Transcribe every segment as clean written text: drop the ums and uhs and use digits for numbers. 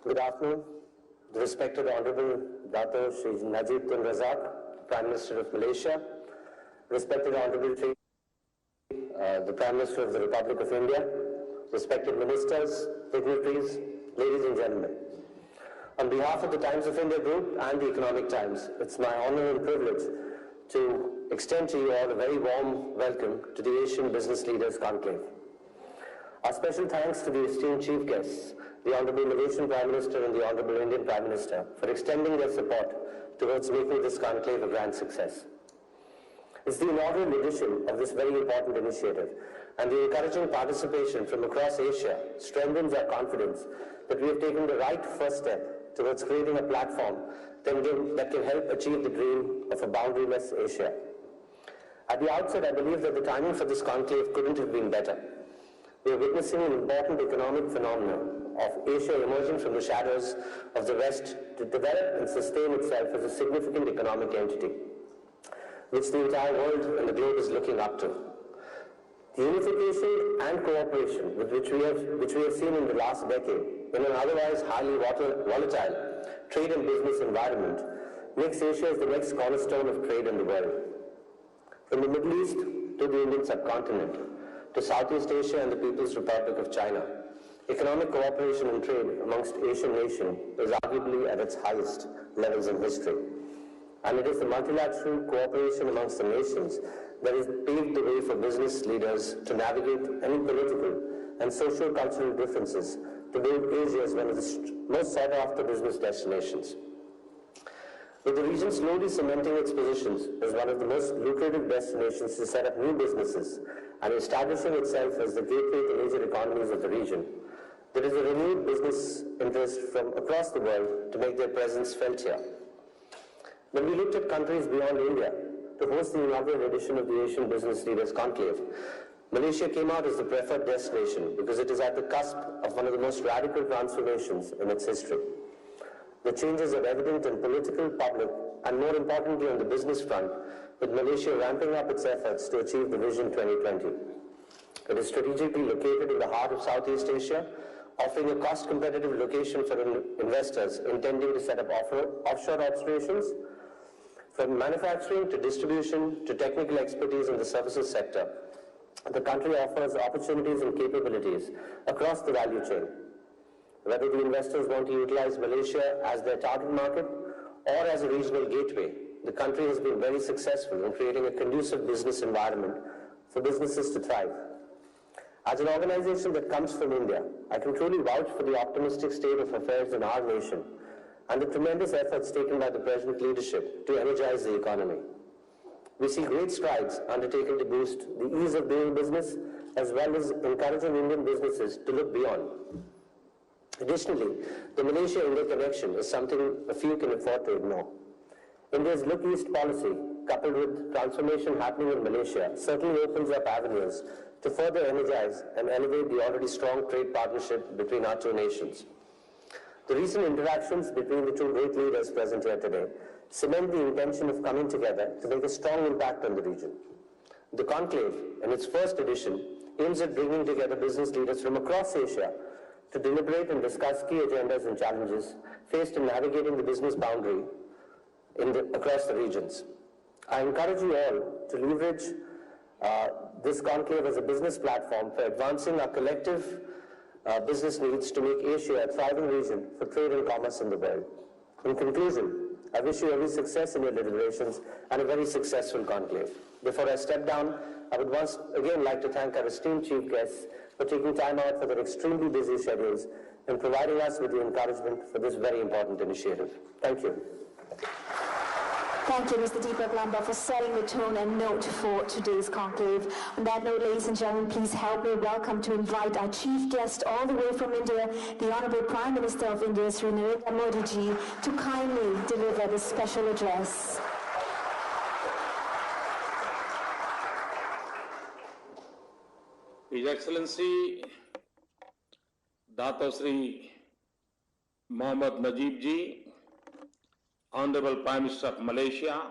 Good afternoon. The respected Honorable Dato Shri Najib Tun Razak, Prime Minister of Malaysia, respected Honorable Shri, the Prime Minister of the Republic of India, respected ministers, dignitaries, ladies and gentlemen. On behalf of the Times of India Group and the Economic Times, it's my honor and privilege to extend to you all a very warm welcome to the Asian Business Leaders Conclave. Our special thanks to the esteemed chief guests, the Honorable Malaysian Prime Minister and the Honorable Indian Prime Minister, for extending their support towards making this conclave a grand success. It's the inaugural edition of this very important initiative, and the encouraging participation from across Asia strengthens our confidence that we have taken the right first step towards creating a platform that can help achieve the dream of a boundaryless Asia. At the outset, I believe that the timing for this conclave couldn't have been better. We are witnessing an important economic phenomenon of Asia emerging from the shadows of the West to develop and sustain itself as a significant economic entity, which the entire world and the globe is looking up to. The unification and cooperation which we have seen in the last decade in an otherwise highly volatile trade and business environment makes Asia as the next cornerstone of trade in the world. From the Middle East to the Indian subcontinent, to Southeast Asia and the People's Republic of China, economic cooperation and trade amongst Asian nations is arguably at its highest levels in history. And it is the multilateral cooperation amongst the nations that has paved the way for business leaders to navigate any political and social-cultural differences to build Asia as one of the most sought-after business destinations. With the region slowly cementing its positions as one of the most lucrative destinations to set up new businesses and establishing itself as the gateway to major economies of the region, there is a renewed business interest from across the world to make their presence felt here. When we looked at countries beyond India to host the inaugural edition of the Asian Business Leaders Conclave, Malaysia came out as the preferred destination because it is at the cusp of one of the most radical transformations in its history. The changes are evident in political, public, and more importantly on the business front, with Malaysia ramping up its efforts to achieve the Vision 2020. It is strategically located in the heart of Southeast Asia, offering a cost-competitive location for investors intending to set up offshore operations. From manufacturing to distribution to technical expertise in the services sector, the country offers opportunities and capabilities across the value chain. Whether the investors want to utilize Malaysia as their target market or as a regional gateway, the country has been very successful in creating a conducive business environment for businesses to thrive. As an organization that comes from India, I can truly vouch for the optimistic state of affairs in our nation and the tremendous efforts taken by the present leadership to energize the economy. We see great strides undertaken to boost the ease of doing business as well as encouraging Indian businesses to look beyond. Additionally, the Malaysia-India connection is something a few can afford to ignore. India's Look East policy, coupled with transformation happening in Malaysia, certainly opens up avenues to further energize and elevate the already strong trade partnership between our two nations. The recent interactions between the two great leaders present here today cement the intention of coming together to make a strong impact on the region. The conclave, in its first edition, aims at bringing together business leaders from across Asia to deliberate and discuss key agendas and challenges faced in navigating the business boundary across the regions. I encourage you all to leverage this conclave as a business platform for advancing our collective business needs to make Asia a thriving region for trade and commerce in the world. In conclusion, I wish you every success in your deliberations and a very successful conclave. Before I step down, I would once again like to thank our esteemed chief guests for taking time out for their extremely busy schedules and providing us with the encouragement for this very important initiative. Thank you. Thank you, Mr. Deepak Lamba, for setting the tone and note for today's conclave. On that note, ladies and gentlemen, please help me welcome to invite our chief guest all the way from India, the Honorable Prime Minister of India, Sri Narendra Modi ji, to kindly deliver this special address. His Excellency Dato Sri Mohammad Najib ji, Honorable Prime Minister of Malaysia,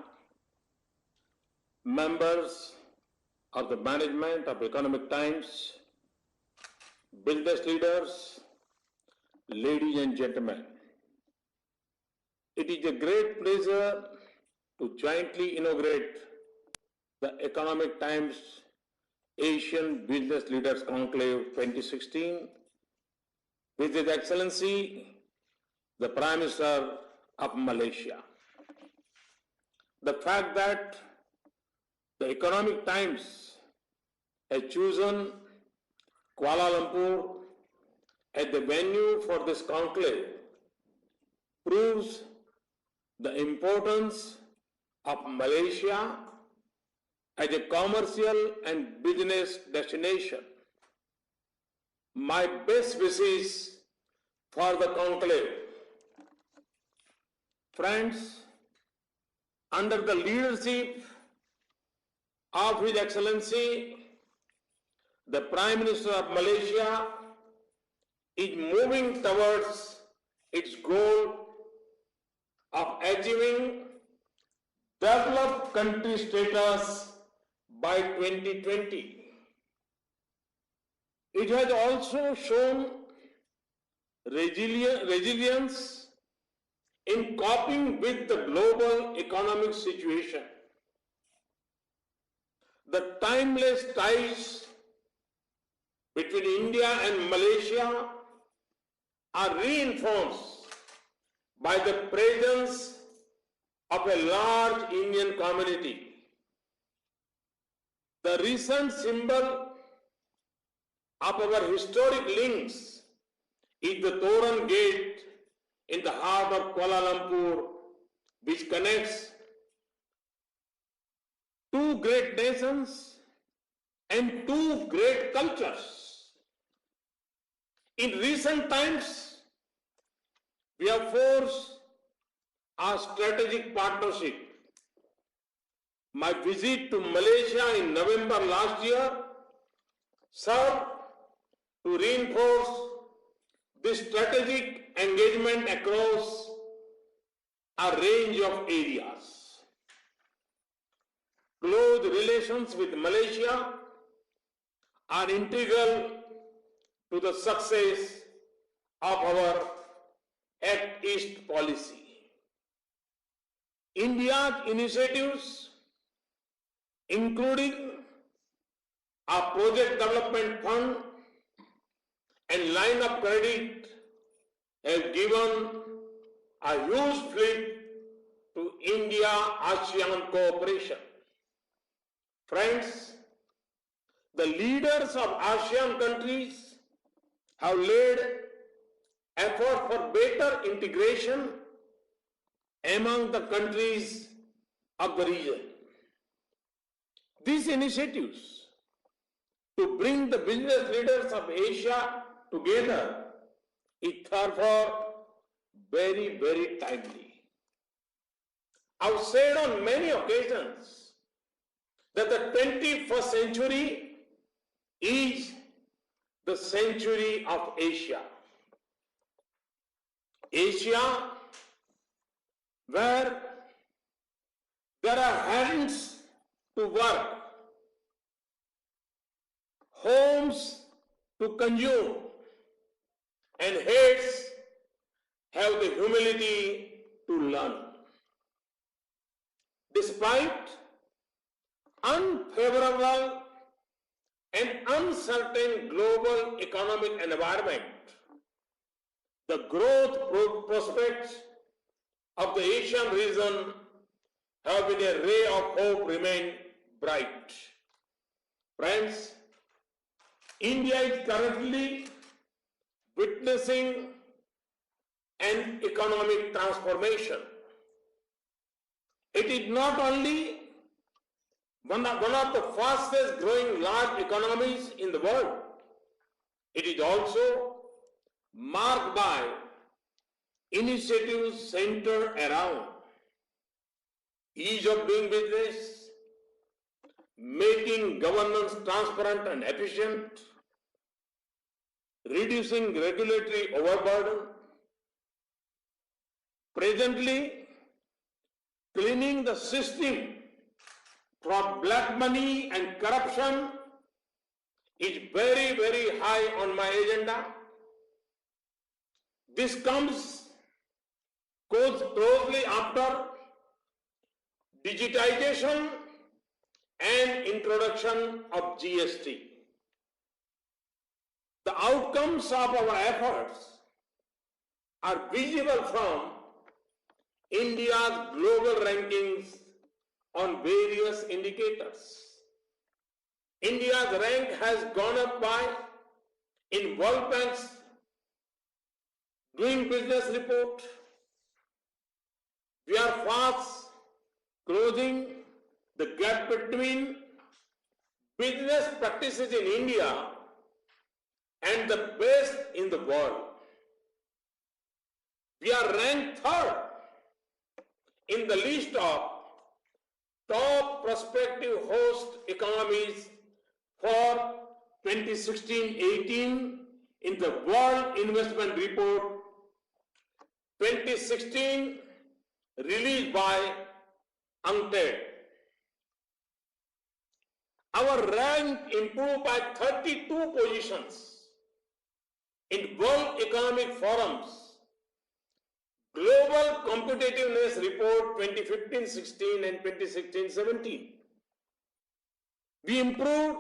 members of the management of Economic Times, business leaders, ladies and gentlemen, it is a great pleasure to jointly inaugurate the Economic Times Asian Business Leaders Conclave 2016 with His Excellency, the Prime Minister of Malaysia. The fact that the Economic Times has chosen Kuala Lumpur as the venue for this conclave proves the importance of Malaysia as a commercial and business destination. My best wishes for the conclave. Friends, under the leadership of His Excellency, the Prime Minister of Malaysia is moving towards its goal of achieving developed country status by 2020. It has also shown resilience in coping with the global economic situation. The timeless ties between India and Malaysia are reinforced by the presence of a large Indian community. The recent symbol of our historic links is the Toran Gate in the heart of Kuala Lumpur, which connects two great nations and two great cultures. In recent times, we have forged a strategic partnership. My visit to Malaysia in November last year served to reinforce this strategic engagement across a range of areas. Close relations with Malaysia are integral to the success of our Act East policy. India's initiatives, including a project development fund and line of credit, have given a huge flip to India-ASEAN cooperation. Friends, the leaders of ASEAN countries have led effort for better integration among the countries of the region. These initiatives to bring the business leaders of Asia together is therefore very, very timely. I've said on many occasions that the 21st century is the century of Asia. Asia, where there are hands to work, homes to consume, and heads have the humility to learn. Despite unfavorable and uncertain global economic environment, the growth prospects of the Asian region have been a ray of hope remain bright. Friends, India is currently witnessing an economic transformation. It is not only one of the fastest growing large economies in the world, it is also marked by initiatives centered around ease of doing business, making governance transparent and efficient, reducing regulatory overburden, presently cleaning the system from black money and corruption is very, very high on my agenda. This comes closely after digitization and introduction of GST. The outcomes of our efforts are visible from India's global rankings on various indicators. India's rank has gone up by, in World Bank's Doing Business report, we are fast closing the gap between business practices in India and the best in the world. We are ranked third in the list of top prospective host economies for 2016-18 in the World Investment Report 2016 released by UNCTAD. Our rank improved by 32 positions in World Economic Forum's Global Competitiveness Report 2015-16 and 2016-17. We improved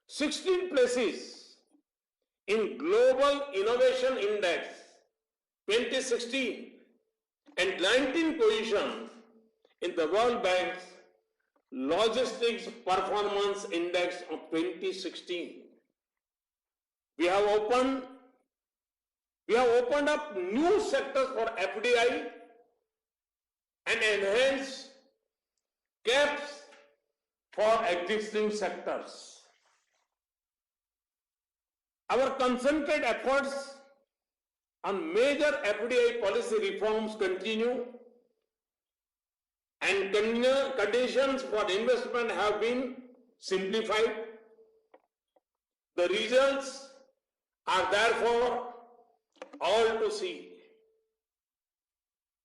16 places in Global Innovation Index 2016 and 19 positions in the World Bank's Logistics Performance Index of 2016. We have opened up new sectors for FDI and enhanced caps for existing sectors. Our concentrated efforts on major FDI policy reforms continue, and conditions for investment have been simplified. The results are therefore all to see.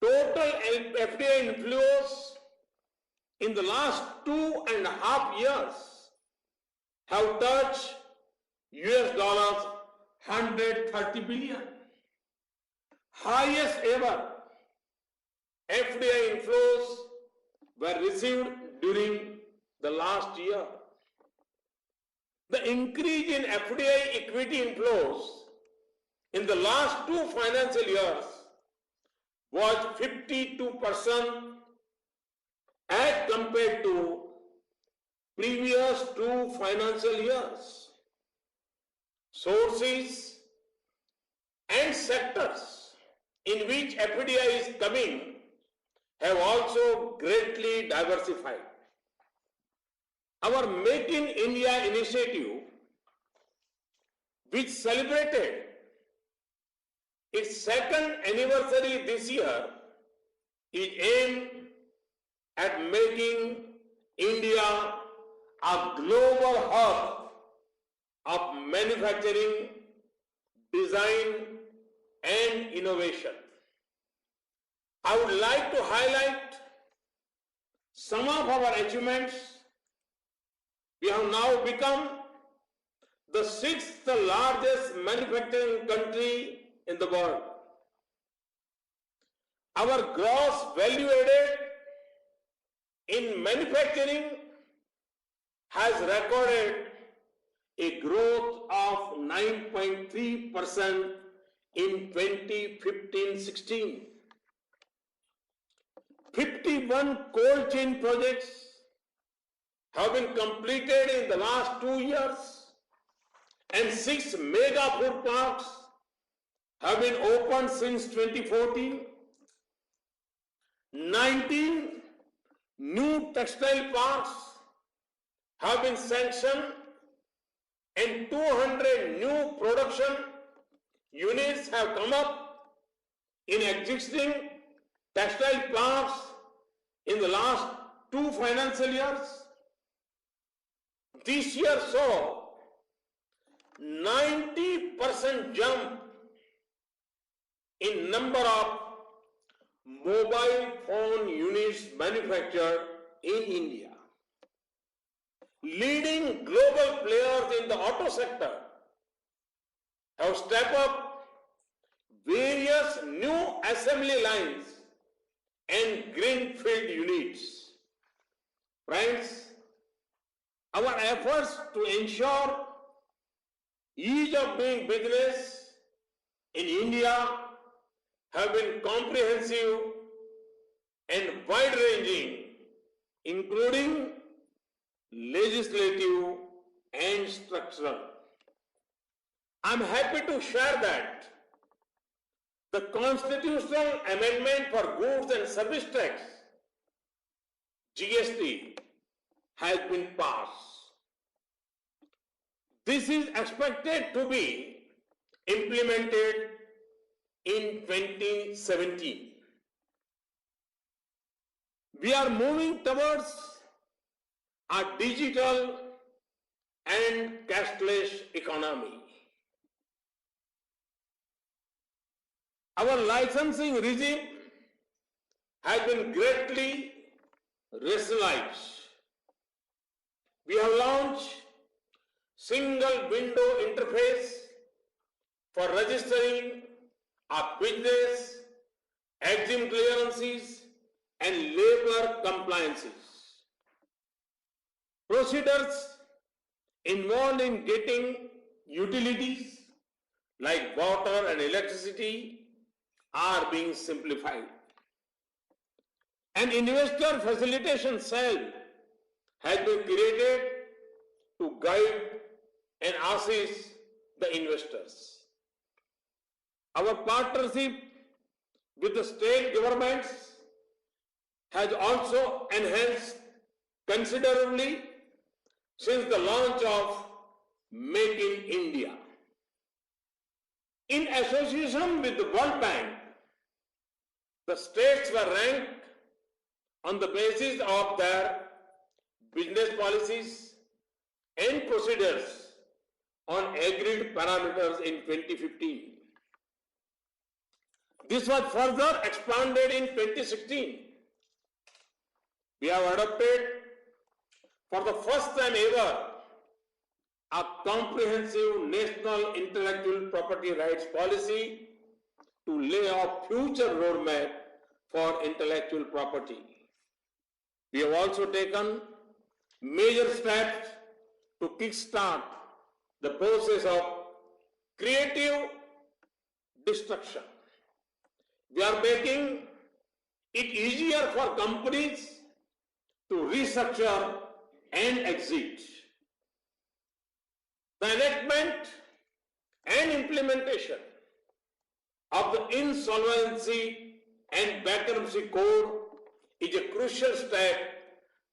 Total FDI inflows in the last 2.5 years have touched $130 billion. Highest ever FDI inflows were received during the last year. The increase in FDI equity inflows in the last 2 financial years was 52% as compared to previous 2 financial years. Sources and sectors in which FDI is coming have also greatly diversified. Our Make in India initiative, which celebrated its 2nd anniversary this year, is aimed at making India a global hub of manufacturing, design, and innovation. I would like to highlight some of our achievements. We have now become the 6th largest manufacturing country in the world. Our gross value added in manufacturing has recorded a growth of 9.3% in 2015-16. 51 cold chain projects have been completed in the last 2 years, and 6 mega food parks have been opened since 2014. 19 new textile parks have been sanctioned, and 200 new production units have come up in existing textile parks in the last 2 financial years. This year saw 90% jump in number of mobile phone units manufactured in India. Leading global players in the auto sector have stepped up various such new assembly lines and greenfield units. Friends, our efforts to ensure ease of doing business in India have been comprehensive and wide-ranging, including legislative and structural. I am happy to share that the constitutional amendment for goods and service tax (GST) has been passed. This is expected to be implemented in 2017. We are moving towards a digital and cashless economy. Our licensing regime has been greatly rationalized. We have launched single window interface for registering a business, exim clearances, and labor compliances. Procedures involved in getting utilities like water and electricity are being simplified. An investor facilitation cell has been created to guide and assist the investors. Our partnership with the state governments has also enhanced considerably since the launch of Make in India. In association with the World Bank, the states were ranked on the basis of their business policies and procedures on agreed parameters in 2015. This was further expanded in 2016. We have adopted for the first time ever a comprehensive national intellectual property rights policy to lay a future roadmap for intellectual property. We have also taken major steps to kickstart the process of creative destruction. We are making it easier for companies to restructure and exit. The enactment and implementation of the Insolvency and Bankruptcy Code is a crucial step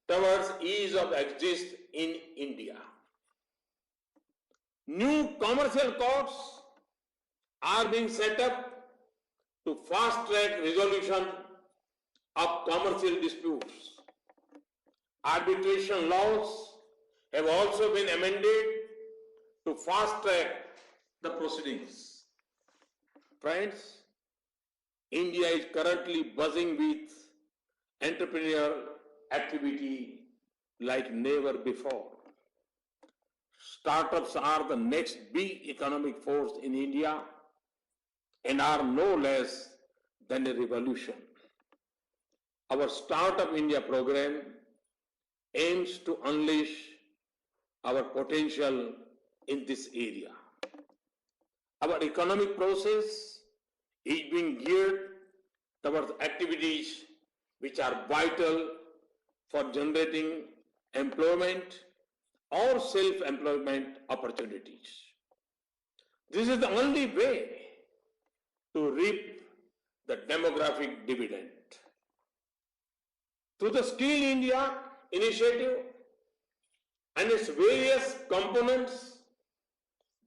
towards ease of exit in India. New commercial courts are being set up to fast-track resolution of commercial disputes. Arbitration laws have also been amended to fast-track the proceedings. Friends, India is currently buzzing with entrepreneurial activity like never before. Startups are the next big economic force in India and are no less than a revolution. Our Startup India program aims to unleash our potential in this area. Our economic process is being geared towards activities which are vital for generating employment or self-employment opportunities. This is the only way to reap the demographic dividend. Through the Skill India initiative and its various components,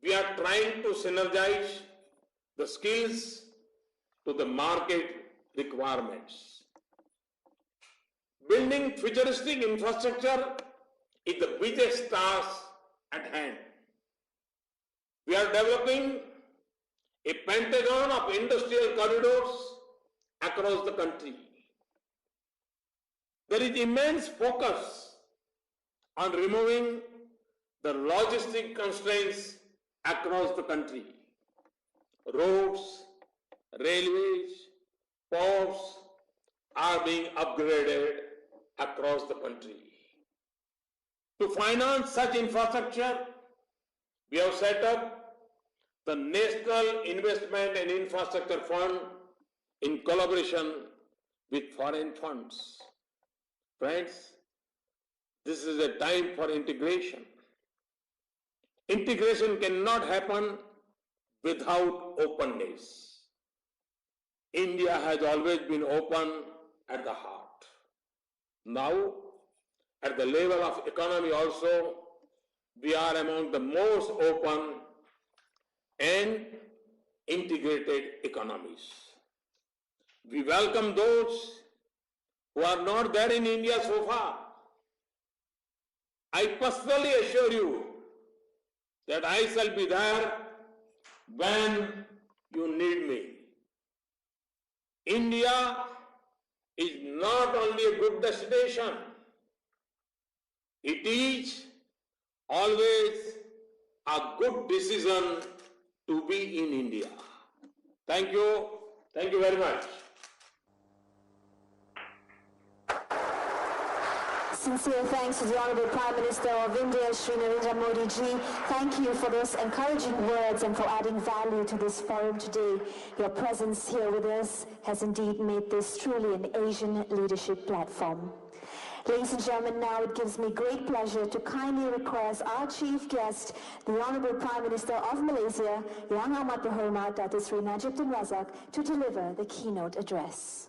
we are trying to synergize the skills to the market requirements. Building futuristic infrastructure is the biggest task at hand. We are developing a pentagon of industrial corridors across the country. There is immense focus on removing the logistic constraints across the country. Roads, railways, ports are being upgraded across the country. To finance such infrastructure, we have set up the National Investment and Infrastructure Fund in collaboration with foreign funds. Friends, this is a time for integration. Integration cannot happen without openness. India has always been open at the heart. Now, at the level of economy also, we are among the most open and integrated economies. We welcome those who are not there in India so far. I personally assure you that I shall be there when you need me. India is not only a good destination, it is always a good decision to be in India. Thank you. Thank you very much. Sincere thanks to the Honourable Prime Minister of India, Shri Narendra Modi ji. Thank you for those encouraging words and for adding value to this forum today. Your presence here with us has indeed made this truly an Asian leadership platform. Ladies and gentlemen, now it gives me great pleasure to kindly request our chief guest, the Honourable Prime Minister of Malaysia, Yang Amat Berhormat Datuk Seri Najib Tun Razak, to deliver the keynote address.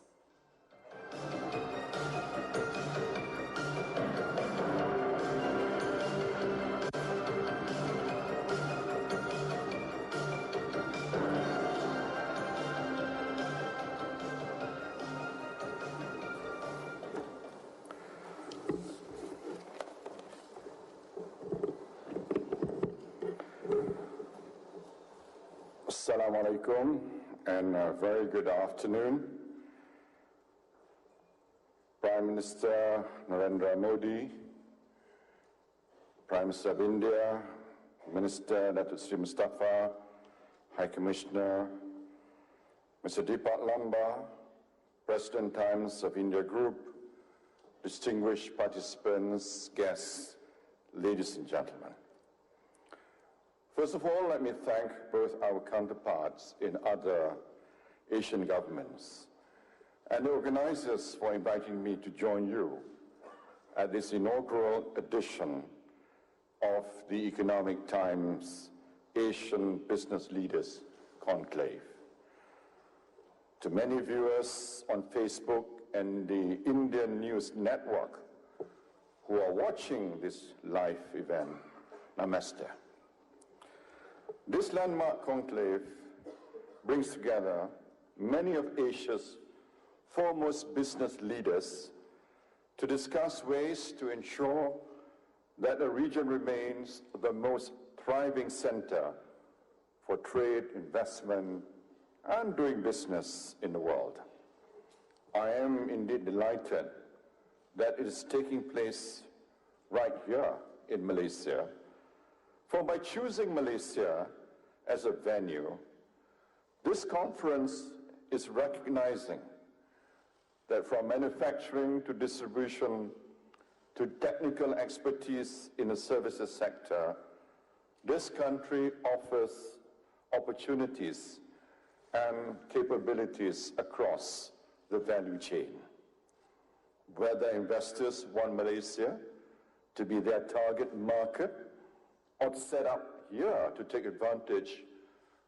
Assalamu alaikum and a very good afternoon. Prime Minister Narendra Modi, Prime Minister of India, Minister Datuk Seri Mustafa, High Commissioner, Mr. Deepak Lamba, President Times of India Group, distinguished participants, guests, ladies and gentlemen. First of all, let me thank both our counterparts in other Asian governments and the organizers for inviting me to join you at this inaugural edition of the Economic Times Asian Business Leaders Conclave. To many viewers on Facebook and the Indian News Network who are watching this live event, Namaste. This landmark conclave brings together many of Asia's foremost business leaders to discuss ways to ensure that the region remains the most thriving center for trade, investment, and doing business in the world. I am indeed delighted that it is taking place right here in Malaysia. For by choosing Malaysia as a venue, this conference is recognizing that from manufacturing to distribution to technical expertise in the services sector, this country offers opportunities and capabilities across the value chain. Whether investors want Malaysia to be their target market or to set up here to take advantage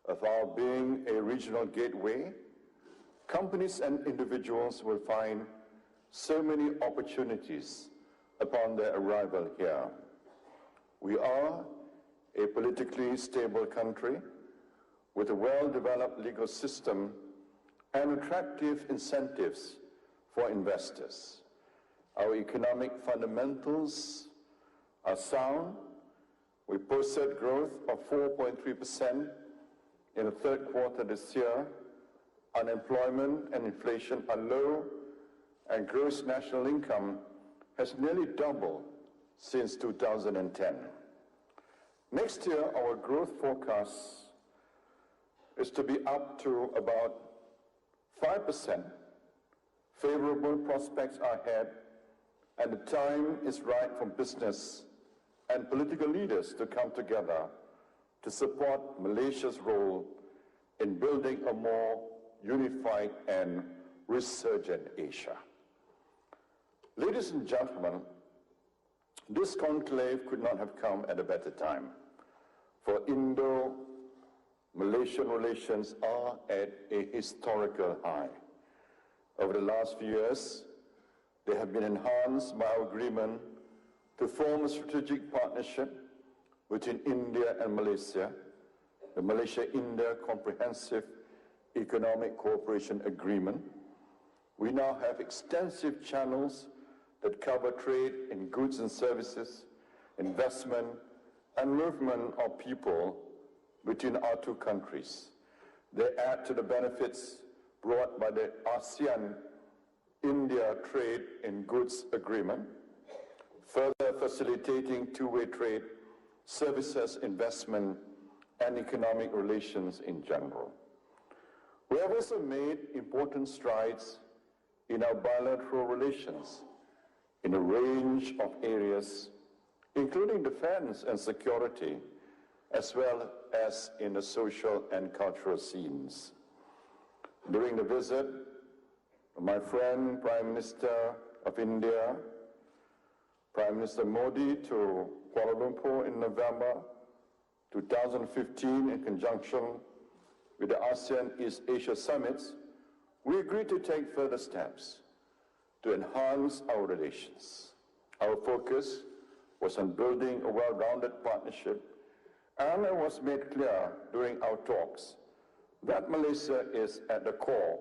of our being a regional gateway, companies and individuals will find so many opportunities upon their arrival here. We are a politically stable country with a well-developed legal system and attractive incentives for investors. Our economic fundamentals are sound. We posted growth of 4.3% in the third quarter this year. Unemployment and inflation are low, and gross national income has nearly doubled since 2010. Next year, our growth forecast is to be up to about 5%. Favorable prospects are ahead, and the time is right for business and political leaders to come together to support Malaysia's role in building a more unified and resurgent Asia. Ladies and gentlemen, this conclave could not have come at a better time, for Indo-Malaysian relations are at a historical high. Over the last few years, they have been enhanced by our agreement to form a strategic partnership between India and Malaysia, the Malaysia-India Comprehensive Economic Cooperation Agreement. We now have extensive channels that cover trade in goods and services, investment, and movement of people between our two countries. They add to the benefits brought by the ASEAN-India Trade in Goods Agreement, further facilitating two-way trade, services, investment, and economic relations in general. We have also made important strides in our bilateral relations in a range of areas, including defense and security, as well as in the social and cultural scenes. During the visit, my friend, Prime Minister of India, Prime Minister Modi, to Kuala Lumpur in November 2015, in conjunction with the ASEAN East Asia Summits, we agreed to take further steps to enhance our relations. Our focus was on building a well-rounded partnership, and it was made clear during our talks that Malaysia is at the core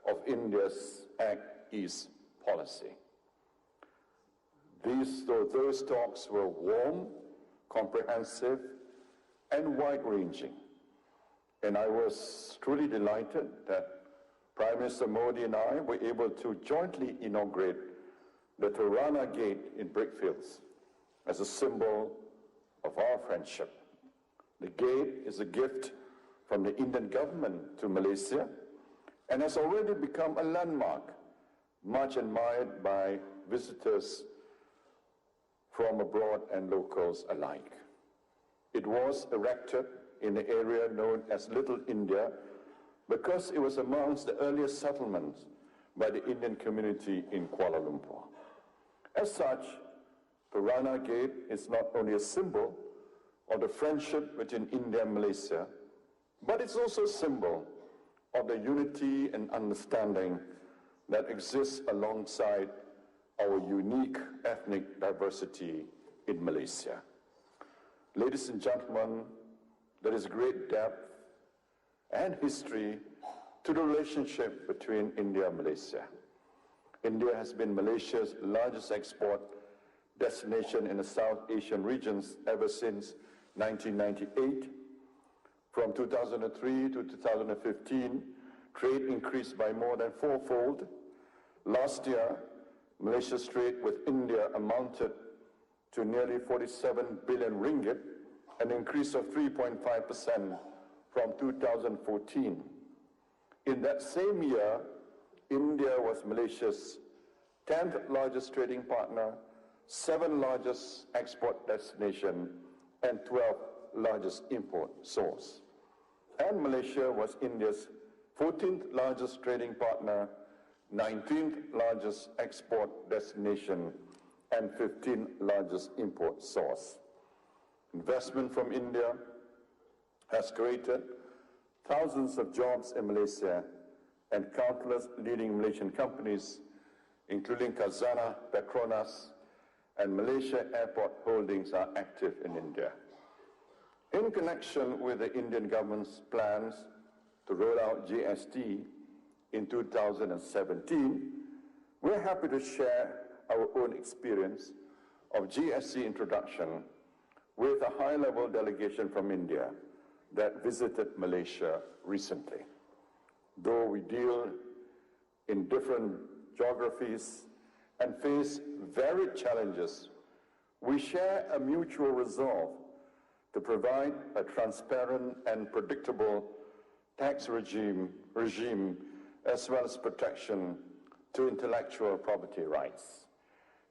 of India's Act East policy. Those talks were warm, comprehensive, and wide-ranging. And I was truly delighted that Prime Minister Modi and I were able to jointly inaugurate the Tirana Gate in Brickfields as a symbol of our friendship. The gate is a gift from the Indian government to Malaysia and has already become a landmark, much admired by visitors from abroad and locals alike. It was erected in the area known as Little India because it was amongst the earliest settlements by the Indian community in Kuala Lumpur. As such, the Rana Gate is not only a symbol of the friendship between India and Malaysia, but it's also a symbol of the unity and understanding that exists alongside our unique ethnic diversity in Malaysia. Ladies and gentlemen, there is great depth and history to the relationship between India and Malaysia. India has been Malaysia's largest export destination in the South Asian regions ever since 1998. From 2003 to 2015, trade increased by more than fourfold. Last year, Malaysia's trade with India amounted to nearly 47 billion ringgit, an increase of 3.5% from 2014. In that same year, India was Malaysia's 10th largest trading partner, 7th largest export destination, and 12th largest import source. And Malaysia was India's 14th largest trading partner, 19th largest export destination, and 15th largest import source. Investment from India has created thousands of jobs in Malaysia, and countless leading Malaysian companies, including Khazanah, Petronas, and Malaysia Airport Holdings, are active in India. In connection with the Indian government's plans to roll out GST in 2017, we're happy to share our own experience of GST introduction with a high-level delegation from India that visited Malaysia recently. Though we deal in different geographies and face varied challenges, we share a mutual resolve to provide a transparent and predictable tax regime as well as protection to intellectual property rights.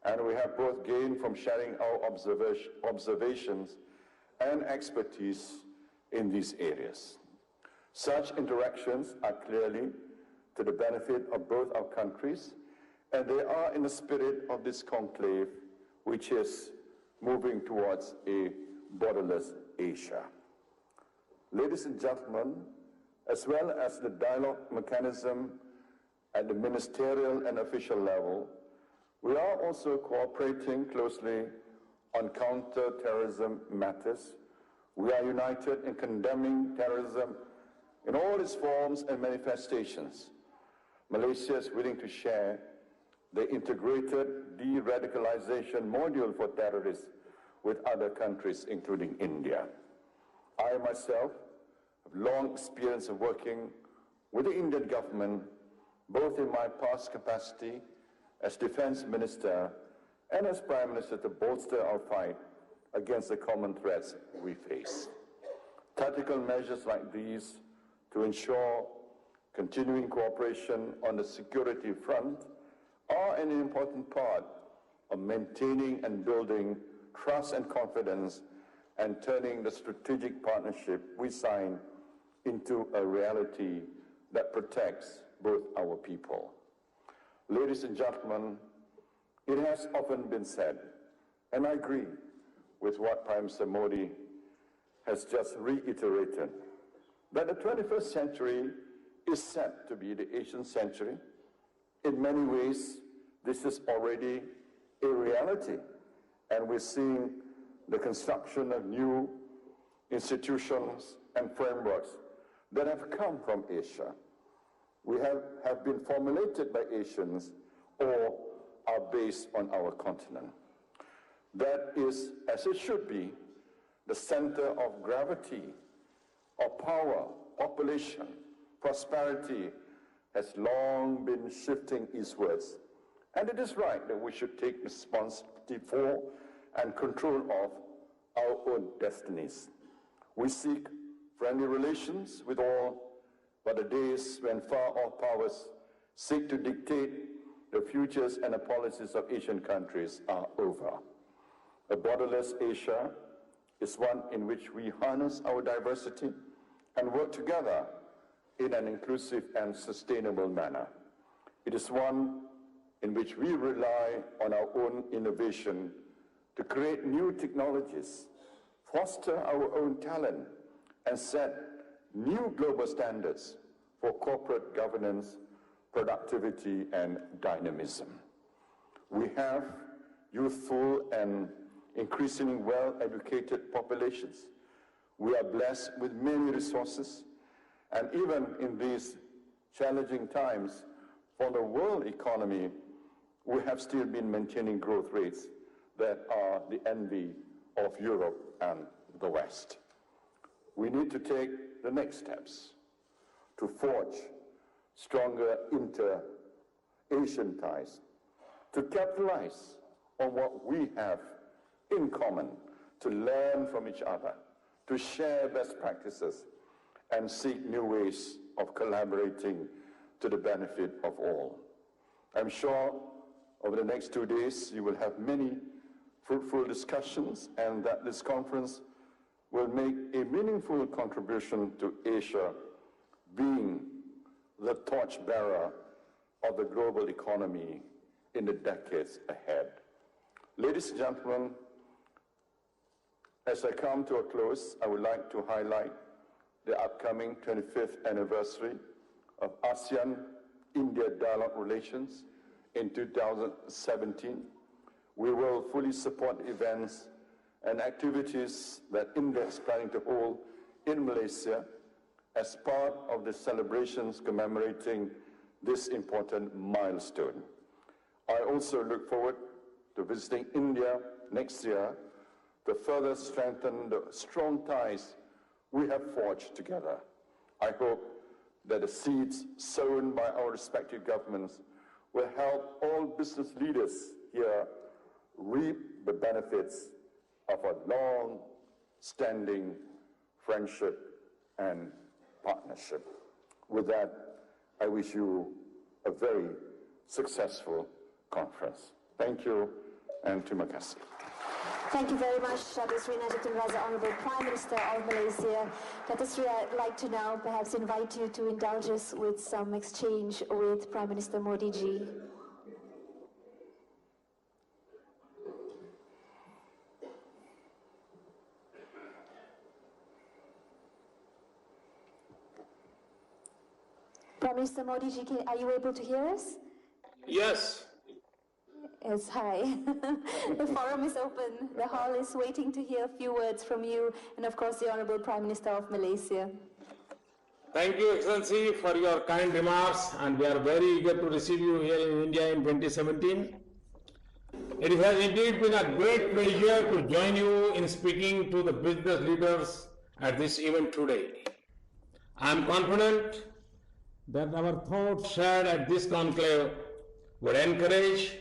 And we have both gained from sharing our observations and expertise in these areas. Such interactions are clearly to the benefit of both our countries, and they are in the spirit of this conclave, which is moving towards a borderless Asia. Ladies and gentlemen, as well as the dialogue mechanism at the ministerial and official level, we are also cooperating closely on counter-terrorism matters. We are united in condemning terrorism in all its forms and manifestations. Malaysia is willing to share the integrated de-radicalization module for terrorists with other countries, including India. I myself have long experience of working with the Indian government, both in my past capacity as Defense Minister and as Prime Minister, to bolster our fight against the common threats we face. Tactical measures like these to ensure continuing cooperation on the security front are an important part of maintaining and building trust and confidence and turning the strategic partnership we sign into a reality that protects both our people. Ladies and gentlemen, it has often been said, and I agree with what Prime Minister Modi has just reiterated, that the 21st century is set to be the Asian century. In many ways, this is already a reality, and we're seeing the construction of new institutions and frameworks that have come from Asia. We have been formulated by Asians or are based on our continent. That is, as it should be, the center of gravity, of power, population, prosperity has long been shifting eastwards. And it is right that we should take responsibility for and control of our own destinies. We seek friendly relations with all, but the days when far-off powers seek to dictate the futures and the policies of Asian countries are over. A borderless Asia is one in which we harness our diversity and work together in an inclusive and sustainable manner. It is one in which we rely on our own innovation to create new technologies, foster our own talent, and set new global standards for corporate governance, productivity, and dynamism. We have youthful and increasingly well-educated populations. We are blessed with many resources, and even in these challenging times for the world economy, we have still been maintaining growth rates that are the envy of Europe and the West. We need to take the next steps to forge stronger inter-Asian ties, to capitalize on what we have in common, to learn from each other, to share best practices, and seek new ways of collaborating to the benefit of all. I'm sure over the next 2 days you will have many fruitful discussions, and that this conference will make a meaningful contribution to Asia being the torchbearer of the global economy in the decades ahead. Ladies and gentlemen, as I come to a close, I would like to highlight the upcoming 25th anniversary of ASEAN-India dialogue relations in 2017. We will fully support events and activities that India is planning to hold in Malaysia as part of the celebrations commemorating this important milestone. I also look forward to visiting India next year to further strengthen the strong ties we have forged together. I hope that the seeds sown by our respective governments will help all business leaders here reap the benefits of a long-standing friendship and partnership. With that, I wish you a very successful conference. Thank you, and terima kasih. Thank you very much, Dato' Sri Najib Tun Razak, Honorable Prime Minister of Malaysia. Dato' Sri, I'd like to now perhaps invite you to indulge us with some exchange with Prime Minister Modi ji. Prime Minister Modi ji, are you able to hear us? Yes. Yes, hi. The forum is open. The hall is waiting to hear a few words from you and, of course, the Honorable Prime Minister of Malaysia. Thank you, Excellency, for your kind remarks, and we are very eager to receive you here in India in 2017. It has indeed been a great pleasure to join you in speaking to the business leaders at this event today. I am confident that our thoughts shared at this conclave would encourage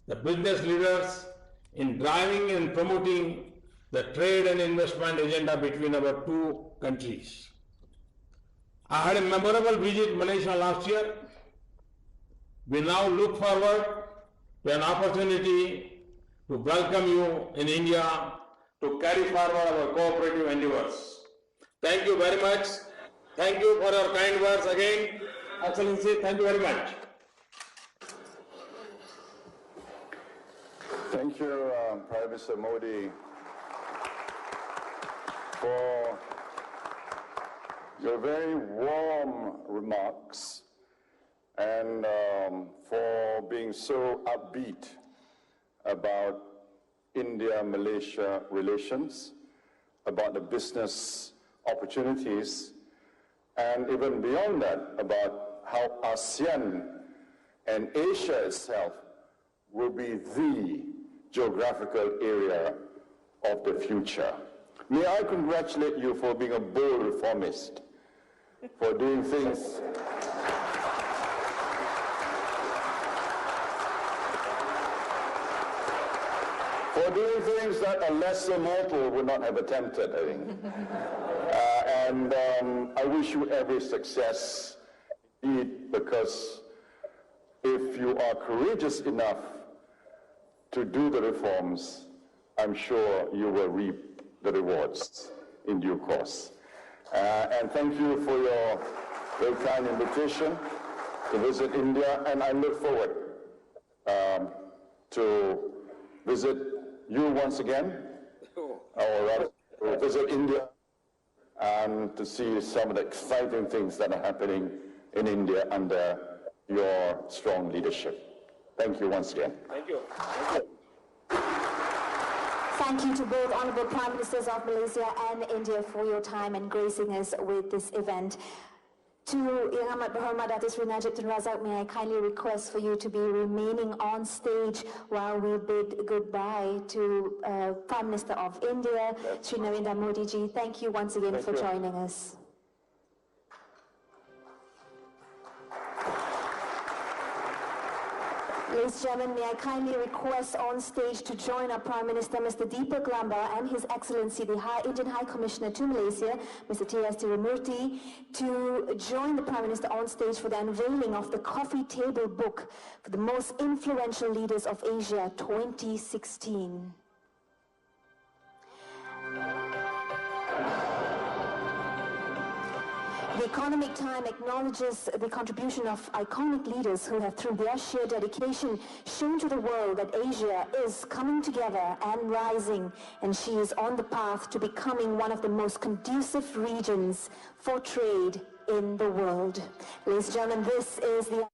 the business leaders in driving and promoting the trade and investment agenda between our two countries. I had a memorable visit to Malaysia last year. We now look forward to an opportunity to welcome you in India to carry forward our cooperative endeavors. Thank you very much. Thank you for your kind words again. Excellency, thank you very much. Thank you, Prime Minister Modi, for your very warm remarks and for being so upbeat about India-Malaysia relations, about the business opportunities, and even beyond that, about how ASEAN and Asia itself will be the geographical area of the future. May I congratulate you for being a bold reformist, for doing things that a lesser mortal would not have attempted, I think. And I wish you every success indeed, because if you are courageous enough to do the reforms, I'm sure you will reap the rewards in due course. And thank you for your very kind invitation to visit India, and I look forward to visit you once again, or rather to visit India and to see some of the exciting things that are happening in India under your strong leadership. Thank you once again. Thank you. Thank you. Thank you to both Honorable Prime Ministers of Malaysia and India for your time and gracing us with this event. To Yang Amat Berhormat Dato' Sri Najib Tun Razak, may I kindly request for you to be remaining on stage while we bid goodbye to Prime Minister of India, Sri Narendra Modi ji. Thank you once again for joining us. Ladies and gentlemen, may I kindly request on stage to join our Prime Minister, Mr. Deepak Lamba, and His Excellency, the Indian High Commissioner to Malaysia, Mr. T.S. Tirumurti, to join the Prime Minister on stage for the unveiling of the Coffee Table Book for the Most Influential Leaders of Asia 2016. The Economic Time acknowledges the contribution of iconic leaders who have, through their sheer dedication, shown to the world that Asia is coming together and rising, and she is on the path to becoming one of the most conducive regions for trade in the world. Ladies and gentlemen, this is the